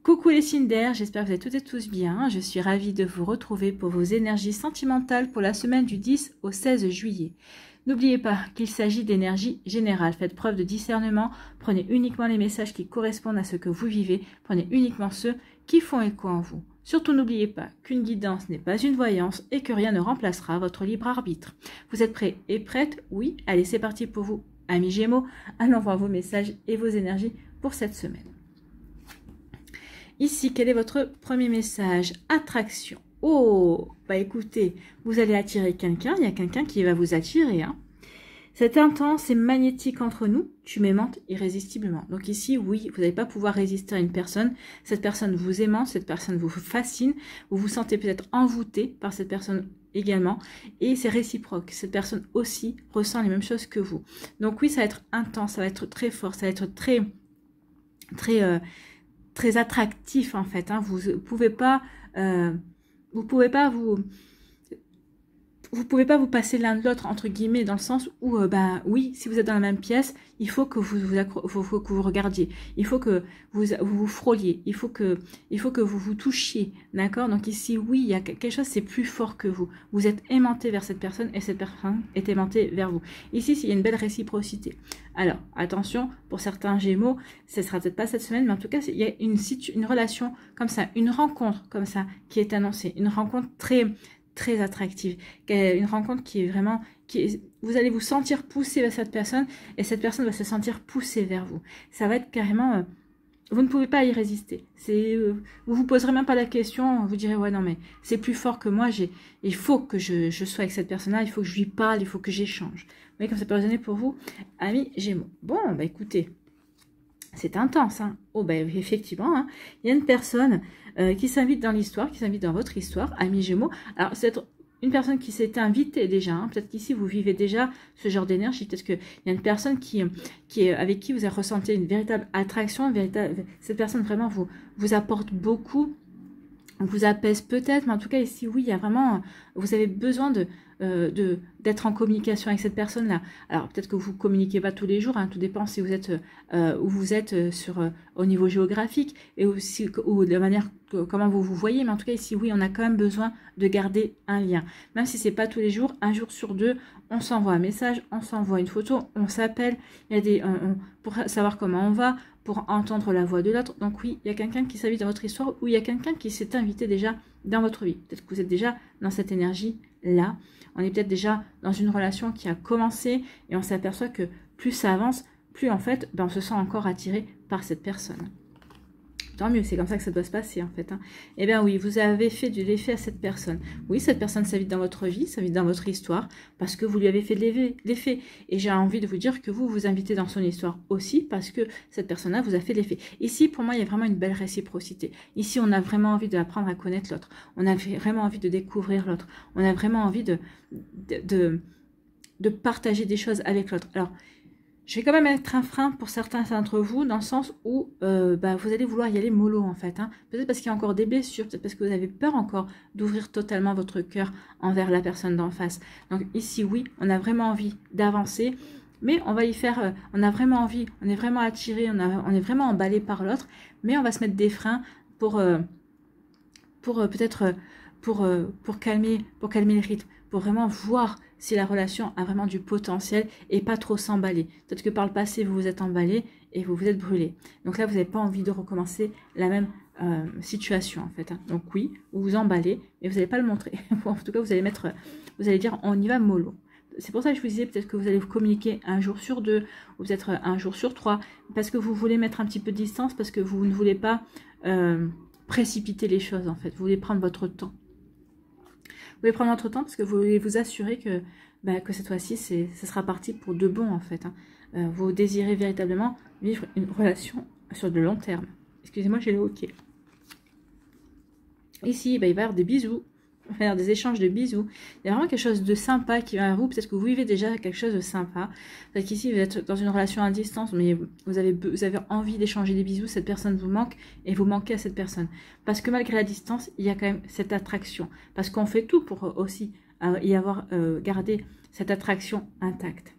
Coucou les signes d'air, j'espère que vous êtes toutes et tous bien. Je suis ravie de vous retrouver pour vos énergies sentimentales pour la semaine du 10 au 16 juillet. N'oubliez pas qu'il s'agit d'énergie générale. Faites preuve de discernement. Prenez uniquement les messages qui correspondent à ce que vous vivez. Prenez uniquement ceux qui font écho en vous. Surtout n'oubliez pas qu'une guidance n'est pas une voyance et que rien ne remplacera votre libre arbitre. Vous êtes prêts et prêtes? Oui, allez c'est parti pour vous. Amis Gémeaux, allons voir vos messages et vos énergies pour cette semaine. Ici, quel est votre premier message? Attraction. Oh, bah écoutez, vous allez attirer quelqu'un, il y a quelqu'un qui va vous attirer. Hein. C'est intense, c'est magnétique entre nous, tu m'aimantes irrésistiblement. Donc ici, oui, vous n'allez pas pouvoir résister à une personne. Cette personne vous aimante, cette personne vous fascine, vous vous sentez peut-être envoûté par cette personne également. Et c'est réciproque, cette personne aussi ressent les mêmes choses que vous. Donc oui, ça va être intense, ça va être très fort, ça va être très attractif en fait. Hein. Vous pouvez pas vous passer l'un de l'autre entre guillemets dans le sens où oui, si vous êtes dans la même pièce, il faut que vous regardiez, il faut que vous frôliez, il faut que vous vous touchiez, d'accord? Donc ici oui, il y a quelque chose, c'est plus fort que vous. Vous êtes aimanté vers cette personne et cette personne est aimantée vers vous. Ici, il y a une belle réciprocité. Alors attention, pour certains Gémeaux, ce sera peut-être pas cette semaine, mais en tout cas, il y a une relation comme ça, une rencontre comme ça qui est annoncée, une rencontre très attractive, une rencontre qui est vraiment, vous allez vous sentir poussé vers cette personne et cette personne va se sentir poussée vers vous. Ça va être carrément, vous ne pouvez pas y résister. Vous vous poserez même pas la question, vous direz ouais non mais c'est plus fort que moi, il faut que je sois avec cette personne-là, il faut que je lui parle, il faut que j'échange. Vous voyez comme ça peut résonner pour vous, amis Gémeaux. Bon bah écoutez. C'est intense, hein. Oh, ben effectivement, hein. Il y a une personne qui s'invite dans l'histoire, qui s'invite dans votre histoire, amis Gémeaux. Alors, c'est une personne qui s'est invitée déjà. Hein. Peut-être qu'ici, vous vivez déjà ce genre d'énergie. Peut-être qu'il y a une personne avec qui vous avez ressenti une véritable attraction. Cette personne, vraiment, vous apporte beaucoup, vous apaise peut-être. Mais en tout cas, ici, oui, il y a vraiment... Vous avez besoin d'être en communication avec cette personne-là. Alors peut-être que vous communiquez pas tous les jours, hein, tout dépend si vous êtes où vous êtes au niveau géographique et aussi ou de la manière comment vous vous voyez. Mais en tout cas ici, oui, on a quand même besoin de garder un lien, même si c'est pas tous les jours, un jour sur deux, on s'envoie un message, on s'envoie une photo, on s'appelle. Il y a pour savoir comment on va, pour entendre la voix de l'autre. Donc oui, il y a quelqu'un qui s'invite dans votre histoire ou il y a quelqu'un qui s'est invité déjà dans votre vie. Peut-être que vous êtes déjà dans cette énergie-là. On est peut-être déjà dans une relation qui a commencé et on s'aperçoit que plus ça avance, plus en fait, on se sent encore attiré par cette personne. Tant mieux, c'est comme ça que ça doit se passer en fait. Hein. Eh bien oui, vous avez fait de l'effet à cette personne. Oui, cette personne s'invite dans votre vie, s'invite dans votre histoire, parce que vous lui avez fait de l'effet. Et j'ai envie de vous dire que vous vous invitez dans son histoire aussi, parce que cette personne-là vous a fait de l'effet. Ici, pour moi, il y a vraiment une belle réciprocité. Ici, on a vraiment envie d'apprendre à connaître l'autre. On a vraiment envie de découvrir l'autre. On a vraiment envie de partager des choses avec l'autre. Alors, je vais quand même être un frein pour certains d'entre vous, dans le sens où vous allez vouloir y aller mollo en fait. Hein. Peut-être parce qu'il y a encore des blessures, peut-être parce que vous avez peur encore d'ouvrir totalement votre cœur envers la personne d'en face. Donc ici, oui, on a vraiment envie d'avancer, mais on va y faire, on a vraiment envie, on est vraiment attiré, on est vraiment emballé par l'autre, mais on va se mettre des freins pour calmer le rythme, pour vraiment voir si la relation a vraiment du potentiel et pas trop s'emballer. Peut-être que par le passé, vous vous êtes emballé et vous vous êtes brûlé. Donc là, vous n'avez pas envie de recommencer la même situation, en fait. Hein. Donc oui, vous vous emballez, mais vous n'allez pas le montrer. En tout cas, vous allez dire, on y va mollo. C'est pour ça que je vous disais, peut-être que vous allez vous communiquer un jour sur 2, ou peut-être un jour sur 3, parce que vous voulez mettre un petit peu de distance, parce que vous ne voulez pas précipiter les choses, en fait. Vous voulez prendre votre temps. Vous voulez prendre votre temps parce que vous voulez vous assurer que cette fois-ci, ce sera parti pour de bon, en fait. Hein. Vous désirez véritablement vivre une relation sur de long terme. Excusez-moi, j'ai le hoquet. Ici, il va y avoir des bisous. Il va y avoir des échanges de bisous. Il y a vraiment quelque chose de sympa qui vient à vous. Peut-être que vous vivez déjà quelque chose de sympa. Peut-être qu'ici, vous êtes dans une relation à distance, mais vous avez envie d'échanger des bisous. Cette personne vous manque et vous manquez à cette personne. Parce que malgré la distance, il y a quand même cette attraction. Parce qu'on fait tout pour aussi y avoir gardé cette attraction intacte.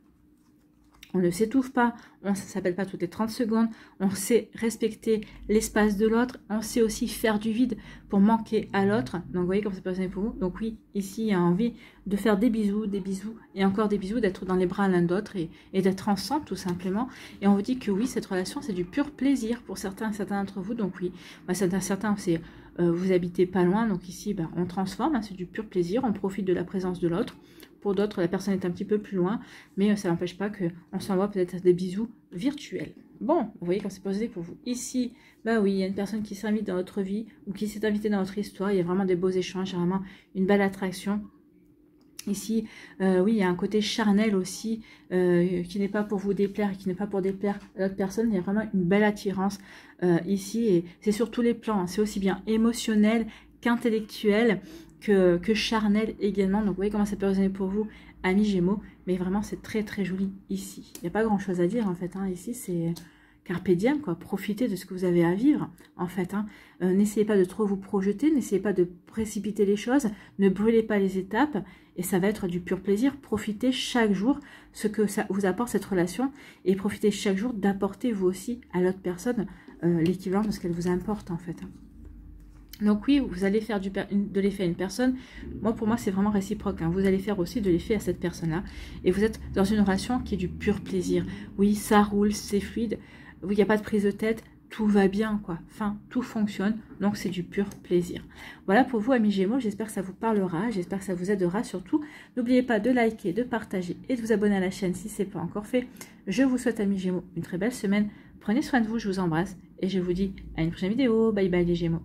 On ne s'étouffe pas, on ne s'appelle pas toutes les 30 secondes, on sait respecter l'espace de l'autre, on sait aussi faire du vide pour manquer à l'autre. Donc vous voyez comme c'est pas pour vous. Donc oui, ici il y a envie de faire des bisous et encore des bisous, d'être dans les bras l'un d'autre et d'être ensemble tout simplement. Et on vous dit que oui, cette relation c'est du pur plaisir pour certains d'entre vous. Donc oui, certains c'est vous habitez pas loin, donc ici on transforme, hein, c'est du pur plaisir, on profite de la présence de l'autre. Pour d'autres, la personne est un petit peu plus loin, mais ça n'empêche pas qu'on s'envoie peut-être des bisous virtuels. Bon, vous voyez quand c'est posé pour vous. Ici, oui, il y a une personne qui s'invite dans votre vie ou qui s'est invitée dans votre histoire. Il y a vraiment des beaux échanges, vraiment une belle attraction. Ici, oui, il y a un côté charnel aussi, qui n'est pas pour vous déplaire, qui n'est pas pour déplaire à l'autre personne. Il y a vraiment une belle attirance ici, et c'est sur tous les plans. Hein. C'est aussi bien émotionnel qu'intellectuel, que charnel également. Donc vous voyez comment ça peut résonner pour vous, amis Gémeaux, mais vraiment c'est très très joli ici. Il n'y a pas grand chose à dire en fait, hein. Ici c'est carpe diem, quoi. Profitez de ce que vous avez à vivre en fait, hein. N'essayez pas de trop vous projeter, n'essayez pas de précipiter les choses, ne brûlez pas les étapes, et ça va être du pur plaisir. Profitez chaque jour ce que ça vous apporte cette relation, et profitez chaque jour d'apporter vous aussi à l'autre personne l'équivalent de ce qu'elle vous importe en fait, hein. Donc oui, vous allez faire de l'effet à une personne. Pour moi, c'est vraiment réciproque, hein. Vous allez faire aussi de l'effet à cette personne-là. Et vous êtes dans une relation qui est du pur plaisir. Oui, ça roule, c'est fluide. Oui, il n'y a pas de prise de tête. Tout va bien, quoi. Enfin, tout fonctionne. Donc, c'est du pur plaisir. Voilà pour vous, amis Gémeaux. J'espère que ça vous parlera. J'espère que ça vous aidera surtout. N'oubliez pas de liker, de partager et de vous abonner à la chaîne si ce n'est pas encore fait. Je vous souhaite, amis Gémeaux, une très belle semaine. Prenez soin de vous. Je vous embrasse. Et je vous dis à une prochaine vidéo. Bye bye, les Gémeaux.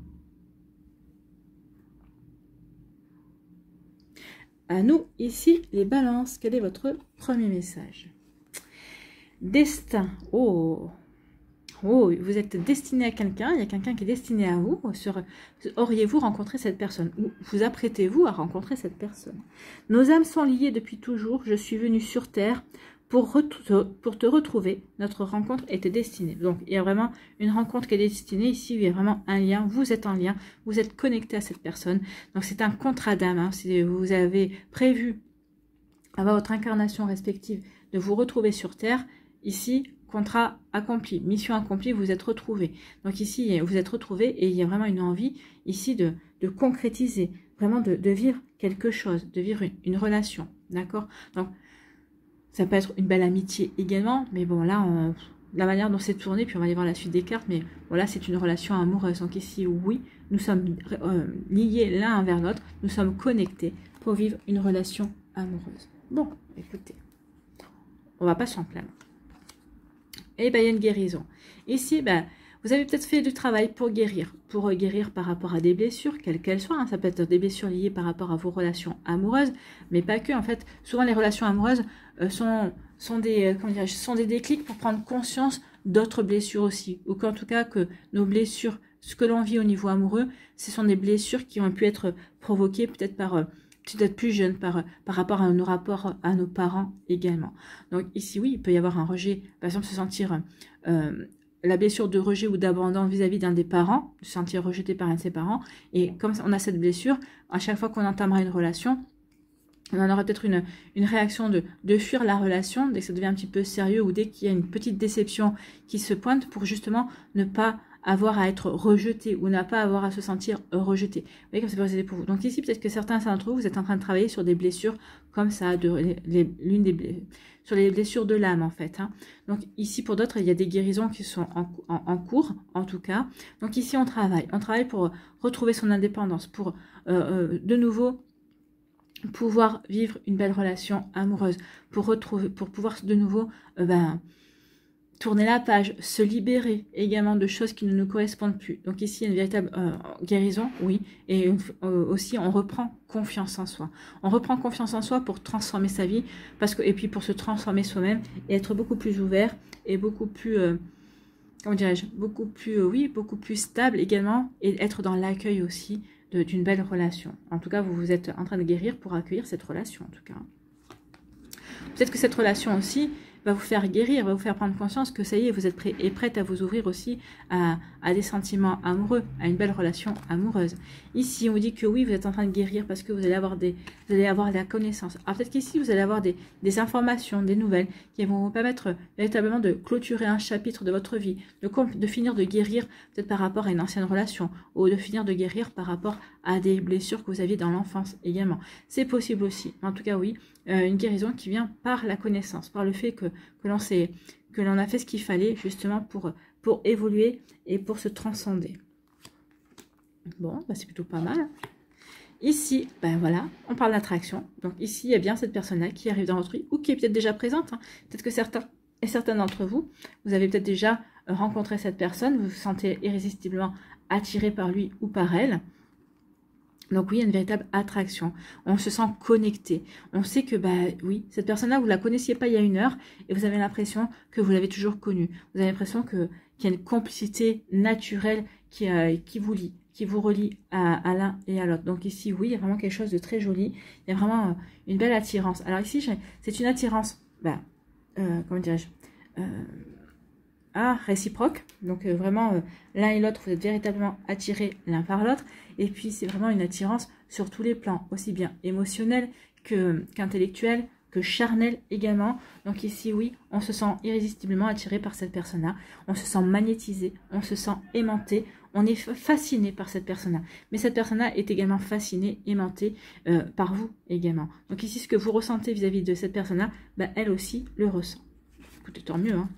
À nous, ici, les balances. Quel est votre premier message? Destin. Oh, vous êtes destiné à quelqu'un. Il y a quelqu'un qui est destiné à vous. Auriez-vous rencontré cette personne? Ou vous apprêtez-vous à rencontrer cette personne? Nos âmes sont liées depuis toujours. Je suis venue sur Terre pour te retrouver. Notre rencontre était destinée. Donc, il y a vraiment une rencontre qui est destinée. Ici, il y a vraiment un lien. Vous êtes en lien. Vous êtes connecté à cette personne. Donc, c'est un contrat d'âme. Hein. Si vous avez prévu, avant votre incarnation respective, de vous retrouver sur Terre, ici, contrat accompli, mission accomplie, vous êtes retrouvés. Donc, ici, vous êtes retrouvés et il y a vraiment une envie, ici, de concrétiser, vraiment de vivre quelque chose, de vivre une relation. D'accord? Donc, ça peut être une belle amitié également, mais bon, là, la manière dont c'est tourné, puis on va aller voir la suite des cartes, mais voilà, c'est une relation amoureuse. Donc ici, oui, nous sommes liés l'un envers l'autre, nous sommes connectés pour vivre une relation amoureuse. Bon, écoutez, on va pas s'en plaindre. Et il y a une guérison. Ici, vous avez peut-être fait du travail pour guérir par rapport à des blessures, quelles qu'elles soient. Hein. Ça peut être des blessures liées par rapport à vos relations amoureuses, mais pas que. En fait, souvent les relations amoureuses sont des déclics pour prendre conscience d'autres blessures aussi. Ou qu'en tout cas, que nos blessures, ce que l'on vit au niveau amoureux, ce sont des blessures qui ont pu être provoquées peut-être peut-être plus jeune par rapport à nos rapports à nos parents également. Donc ici, oui, il peut y avoir un rejet, par exemple se sentir la blessure de rejet ou d'abandon vis-à-vis d'un des parents, se sentir rejeté par un de ses parents, et comme on a cette blessure, à chaque fois qu'on entamera une relation, on en aura peut-être une réaction de fuir la relation, dès que ça devient un petit peu sérieux ou dès qu'il y a une petite déception qui se pointe pour justement ne pas avoir à être rejeté ou n'a pas avoir à se sentir rejeté. Vous voyez comme c'est possible pour vous. Donc ici, peut-être que certains d'entre vous, vous êtes en train de travailler sur des blessures comme ça, sur les blessures de l'âme en fait. Hein. Donc ici, pour d'autres, il y a des guérisons qui sont en cours, en tout cas. Donc ici, on travaille pour retrouver son indépendance, pour de nouveau pouvoir vivre une belle relation amoureuse, pour pouvoir de nouveau tourner la page, se libérer également de choses qui ne nous correspondent plus. Donc ici, il y a une véritable guérison, oui, et aussi on reprend confiance en soi. On reprend confiance en soi pour transformer sa vie, et puis pour se transformer soi-même et être beaucoup plus ouvert et beaucoup plus, beaucoup plus stable également, et être dans l'accueil aussi d'une belle relation. En tout cas, vous êtes en train de guérir pour accueillir cette relation, en tout cas. Peut-être que cette relation aussi, va vous faire guérir, va vous faire prendre conscience que ça y est, vous êtes prêt et prête à vous ouvrir aussi à des sentiments amoureux, à une belle relation amoureuse. Ici, on vous dit que oui, vous êtes en train de guérir parce que vous allez avoir la connaissance. Alors peut-être qu'ici, vous allez avoir des informations, des nouvelles qui vont vous permettre véritablement de clôturer un chapitre de votre vie, de finir de guérir peut-être par rapport à une ancienne relation ou de finir de guérir par rapport à des blessures que vous aviez dans l'enfance également. C'est possible aussi. En tout cas, oui, une guérison qui vient par la connaissance, par le fait que l'on a fait ce qu'il fallait justement pour évoluer et pour se transcender. Bon, bah c'est plutôt pas mal. Ici, ben voilà, on parle d'attraction. Donc ici, il y a bien cette personne-là qui arrive dans votre vie ou qui est peut-être déjà présente. Hein. Peut-être que certains d'entre vous, vous avez peut-être déjà rencontré cette personne, vous vous sentez irrésistiblement attiré par lui ou par elle. Donc oui, il y a une véritable attraction. On se sent connecté. On sait que, bah oui, cette personne-là, vous ne la connaissiez pas il y a 1 heure et vous avez l'impression que vous l'avez toujours connue. Vous avez l'impression qu'il y a une complicité naturelle qui vous lie, qui vous relie à l'un et à l'autre. Donc ici, oui, il y a vraiment quelque chose de très joli. Il y a vraiment une belle attirance. Alors ici, c'est une attirance, comment dirais-je, réciproque. Donc vraiment, l'un et l'autre, vous êtes véritablement attirés l'un par l'autre. Et puis, c'est vraiment une attirance sur tous les plans, aussi bien émotionnel qu'intellectuel, que charnel également. Donc ici, oui, on se sent irrésistiblement attiré par cette personne-là. On se sent magnétisé, on se sent aimanté. On est fasciné par cette personne-là. Mais cette personne-là est également fascinée, aimantée par vous également. Donc ici, ce que vous ressentez vis-à-vis de cette personne-là, elle aussi le ressent. Écoutez, tant mieux, hein.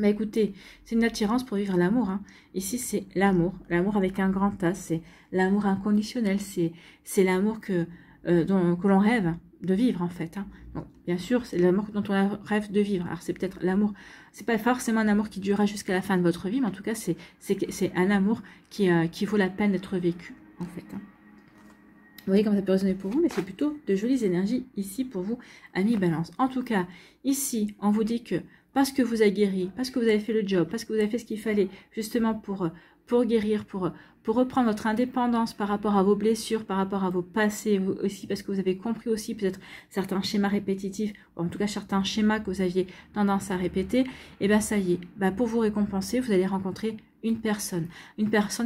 Mais écoutez, c'est une attirance pour vivre l'amour. Hein. Ici, c'est l'amour. L'amour avec un grand A. C'est l'amour inconditionnel. C'est l'amour que l'on rêve de vivre, en fait. Hein. Donc, bien sûr, c'est l'amour dont on rêve de vivre. Alors, c'est peut-être l'amour... C'est pas forcément un amour qui durera jusqu'à la fin de votre vie, mais en tout cas, c'est un amour qui vaut la peine d'être vécu, en fait. Hein. Vous voyez comme ça peut résonner pour vous, mais c'est plutôt de jolies énergies ici pour vous, amis Balance. En tout cas, ici, on vous dit que parce que vous avez guéri, parce que vous avez fait le job, parce que vous avez fait ce qu'il fallait justement pour guérir, pour reprendre votre indépendance par rapport à vos blessures, par rapport à vos passés vous aussi, parce que vous avez compris aussi peut-être certains schémas répétitifs, ou en tout cas certains schémas que vous aviez tendance à répéter, et bien ça y est, pour vous récompenser, vous allez rencontrer une personne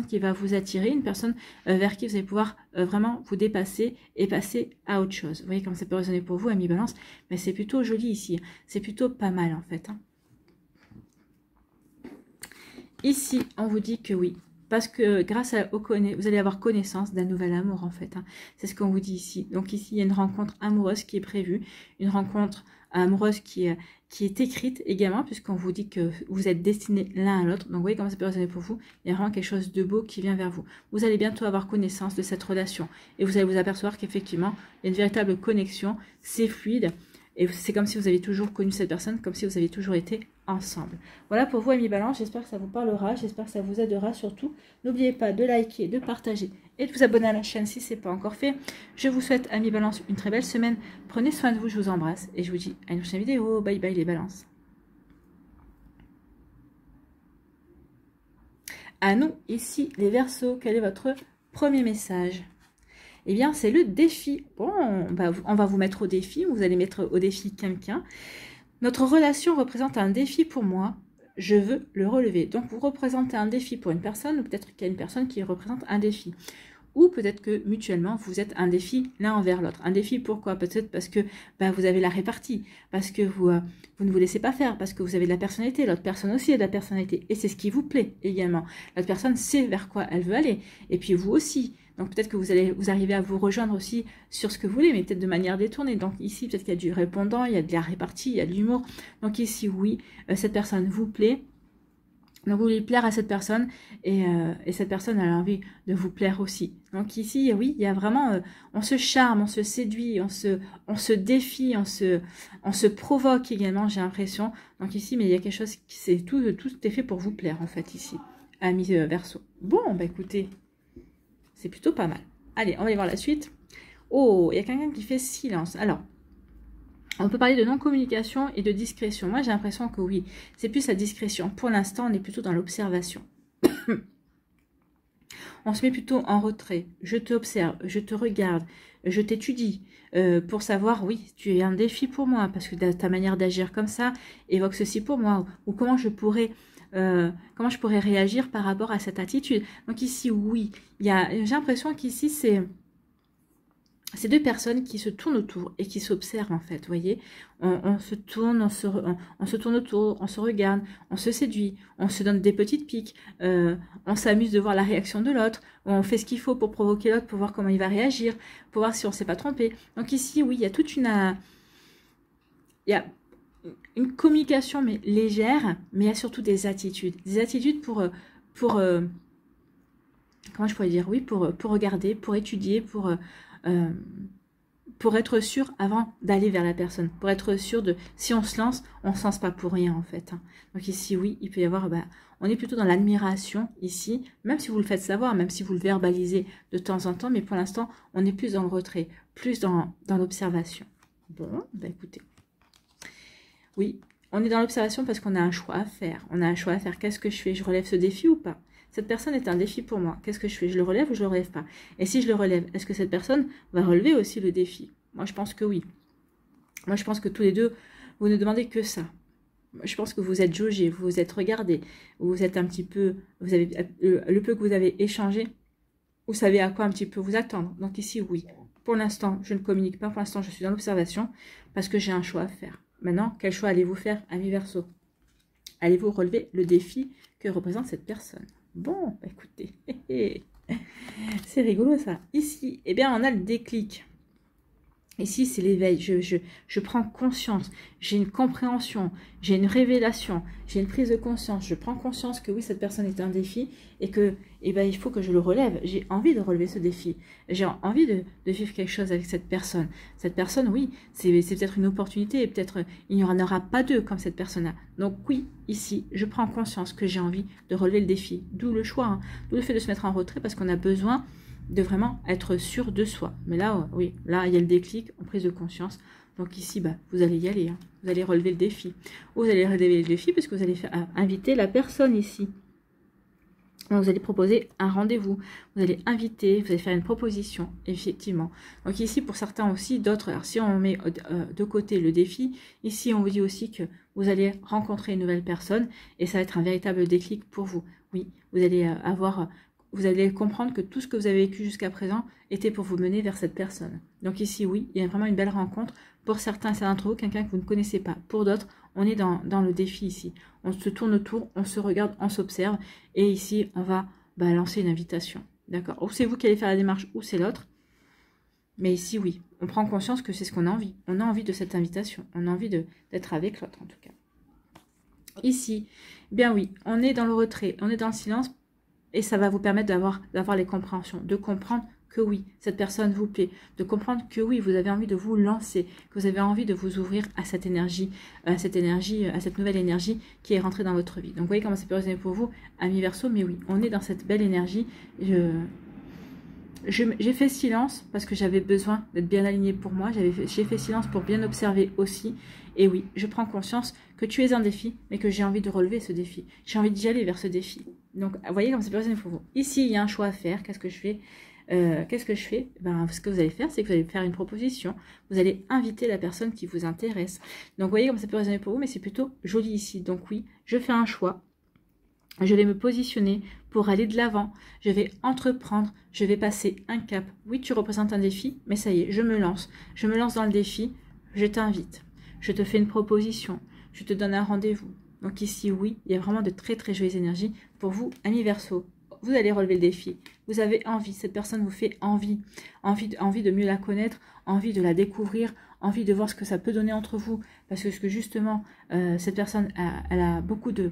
qui va vous attirer, une personne vers qui vous allez pouvoir vraiment vous dépasser et passer à autre chose. Vous voyez comme ça peut résonner pour vous, amis Balance, mais c'est plutôt joli ici, c'est plutôt pas mal en fait. Hein. Ici, on vous dit que oui, parce que grâce vous allez avoir connaissance d'un nouvel amour en fait. Hein. C'est ce qu'on vous dit ici. Donc ici, il y a une rencontre amoureuse qui est prévue, une rencontre amoureuse qui est écrite également, puisqu'on vous dit que vous êtes destinés l'un à l'autre. Donc vous voyez comment ça peut résonner pour vous. Il y a vraiment quelque chose de beau qui vient vers vous. Vous allez bientôt avoir connaissance de cette relation. Et vous allez vous apercevoir qu'effectivement, il y a une véritable connexion, c'est fluide. Et c'est comme si vous aviez toujours connu cette personne, comme si vous aviez toujours été ensemble. Voilà pour vous, amis Balance. J'espère que ça vous parlera. J'espère que ça vous aidera surtout. N'oubliez pas de liker, de partager et de vous abonner à la chaîne si ce n'est pas encore fait. Je vous souhaite, amis Balance, une très belle semaine. Prenez soin de vous, je vous embrasse. Et je vous dis à une prochaine vidéo. Bye bye les Balances. À nous, ici, les Verseaux, quel est votre premier message ? Eh bien, c'est le défi. Bon, on va vous mettre au défi. Vous allez mettre au défi quelqu'un. Notre relation représente un défi pour moi. Je veux le relever. Donc, vous représentez un défi pour une personne, ou peut-être qu'il y a une personne qui représente un défi. Ou peut-être que mutuellement, vous êtes un défi l'un envers l'autre. Un défi, pourquoi? Peut-être parce que vous avez la répartie, parce que vous ne vous laissez pas faire, parce que vous avez de la personnalité. L'autre personne aussi a de la personnalité. Et c'est ce qui vous plaît également. L'autre personne sait vers quoi elle veut aller. Et puis vous aussi. Donc peut-être que vous arrivez à vous rejoindre aussi sur ce que vous voulez, mais peut-être de manière détournée. Donc ici, peut-être qu'il y a du répondant, il y a de la répartie, il y a de l'humour. Donc ici, oui, cette personne vous plaît. Donc vous voulez plaire à cette personne et cette personne a envie de vous plaire aussi. Donc ici, oui, il y a vraiment, on se charme, on se séduit, on se défie, on se provoque également, j'ai l'impression. Donc ici, mais il y a quelque chose qui tout est fait pour vous plaire en fait ici, amis Verseau. Bon, écoutez, c'est plutôt pas mal. Allez, on va aller voir la suite. Oh, il y a quelqu'un qui fait silence. Alors, on peut parler de non-communication et de discrétion. Moi, j'ai l'impression que oui, c'est plus la discrétion. Pour l'instant, on est plutôt dans l'observation. on se met plutôt en retrait. Je t'observe, je te regarde, je t'étudie pour savoir, oui, tu es un défi pour moi parce que ta manière d'agir comme ça évoque ceci pour moi, ou comment je pourrais réagir par rapport à cette attitude. Donc ici, oui, j'ai l'impression qu'ici, c'est ces deux personnes qui se tournent autour et qui s'observent en fait, vous voyez, on se tourne, on se tourne autour, on se regarde, on se séduit, on se donne des petites piques, on s'amuse de voir la réaction de l'autre, on fait ce qu'il faut pour provoquer l'autre, pour voir comment il va réagir, pour voir si on ne s'est pas trompé. Donc ici, oui, il y a toute une communication mais légère, mais il y a surtout des attitudes pour comment je pourrais dire, oui, pour regarder, pour étudier, pour être sûr avant d'aller vers la personne, pour être sûr de, si on se lance pas pour rien en fait. Donc ici, oui, il peut y avoir, on est plutôt dans l'admiration ici, même si vous le faites savoir, même si vous le verbalisez de temps en temps, mais pour l'instant, on est plus dans le retrait, plus dans l'observation. Bon, écoutez, oui, on est dans l'observation parce qu'on a un choix à faire. On a un choix à faire. Qu'est-ce que je fais? Je relève ce défi ou pas? Cette personne est un défi pour moi. Qu'est-ce que je fais? Je le relève ou je le relève pas? Et si je le relève, est-ce que cette personne va relever aussi le défi? Moi, je pense que oui. Moi, je pense que tous les deux, vous ne demandez que ça. Je pense que vous êtes jaugés, vous vous êtes regardés, vous êtes un petit peu, vous avez le peu que vous avez échangé, vous savez à quoi un petit peu vous attendre. Donc ici, oui. Pour l'instant, je ne communique pas. Pour l'instant, je suis dans l'observation parce que j'ai un choix à faire. Maintenant, quel choix allez-vous faire, ami Verseau? Allez-vous relever le défi que représente cette personne? Bon, écoutez, c'est rigolo ça. Ici, eh bien, on a le déclic. Ici, c'est l'éveil. Je prends conscience. J'ai une compréhension. J'ai une révélation. J'ai une prise de conscience. Je prends conscience que oui, cette personne est un défi et que, eh ben, il faut que je le relève. J'ai envie de relever ce défi. J'ai envie de vivre quelque chose avec cette personne. Cette personne, oui, c'est peut-être une opportunité et peut-être il n'y en aura pas deux comme cette personne-là. Donc oui, ici, je prends conscience que j'ai envie de relever le défi. D'où le choix, d'où le fait de se mettre en retrait parce qu'on a besoin de vraiment être sûr de soi. Mais là, oui, là, il y a le déclic en prise de conscience. Donc ici, vous allez y aller. Vous allez relever le défi. Vous allez relever le défi parce que vous allez inviter la personne ici. Donc, vous allez proposer un rendez-vous. Vous allez inviter, vous allez faire une proposition, effectivement. Donc ici, pour certains aussi, d'autres, alors si on met de côté le défi, ici, on vous dit aussi que vous allez rencontrer une nouvelle personne et ça va être un véritable déclic pour vous. Oui, vous allez vous allez comprendre que tout ce que vous avez vécu jusqu'à présent était pour vous mener vers cette personne. Donc ici, oui, il y a vraiment une belle rencontre. Pour certains, c'est d'entre vous, quelqu'un que vous ne connaissez pas. Pour d'autres, on est dans le défi ici. On se tourne autour, on se regarde, on s'observe. Et ici, on va lancer une invitation. D'accord? Ou c'est vous qui allez faire la démarche, ou c'est l'autre. Mais ici, oui, on prend conscience que c'est ce qu'on a envie. On a envie de cette invitation. On a envie d'être avec l'autre, en tout cas. Ici, bien oui, on est dans le retrait, on est dans le silence. Et ça va vous permettre d'avoir les compréhensions, de comprendre que oui, cette personne vous plaît, de comprendre que oui, vous avez envie de vous lancer, que vous avez envie de vous ouvrir à cette énergie, à cette nouvelle énergie qui est rentrée dans votre vie. Donc vous voyez comment ça peut résonner pour vous, ami Verseau, mais oui, on est dans cette belle énergie. J'ai fait silence parce que j'avais besoin d'être bien aligné pour moi. J'ai fait silence pour bien observer aussi. Et oui, je prends conscience que tu es un défi, mais que j'ai envie de relever ce défi. J'ai envie d'y aller vers ce défi. Donc, vous voyez comme c'est personnel pour vous. Ici, il y a un choix à faire. Qu'est-ce que je fais? Ce que vous allez faire, c'est que vous allez faire une proposition. Vous allez inviter la personne qui vous intéresse. Donc, vous voyez comme ça peut résonner pour vous, mais c'est plutôt joli ici. Donc oui, je fais un choix. Je vais me positionner pour aller de l'avant. Je vais entreprendre. Je vais passer un cap. Oui, tu représentes un défi, mais ça y est, je me lance. Je me lance dans le défi. Je t'invite. Je te fais une proposition. Je te donne un rendez-vous. Donc ici, oui, il y a vraiment de très très jolies énergies pour vous, amis Verseau. Vous allez relever le défi. Vous avez envie. Cette personne vous fait envie de mieux la connaître, envie de la découvrir, envie de voir ce que ça peut donner entre vous. Parce que justement, cette personne, elle a beaucoup de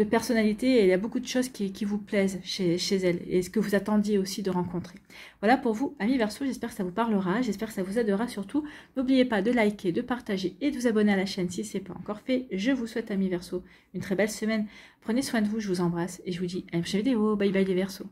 personnalité et il y a beaucoup de choses qui vous plaisent chez elle et ce que vous attendiez aussi de rencontrer. Voilà pour vous, amis Verseau, j'espère que ça vous parlera, j'espère que ça vous aidera surtout. N'oubliez pas de liker, de partager et de vous abonner à la chaîne si ce n'est pas encore fait. Je vous souhaite, amis Verseau, une très belle semaine. Prenez soin de vous, je vous embrasse et je vous dis à une prochaine vidéo. Bye bye les Verseaux.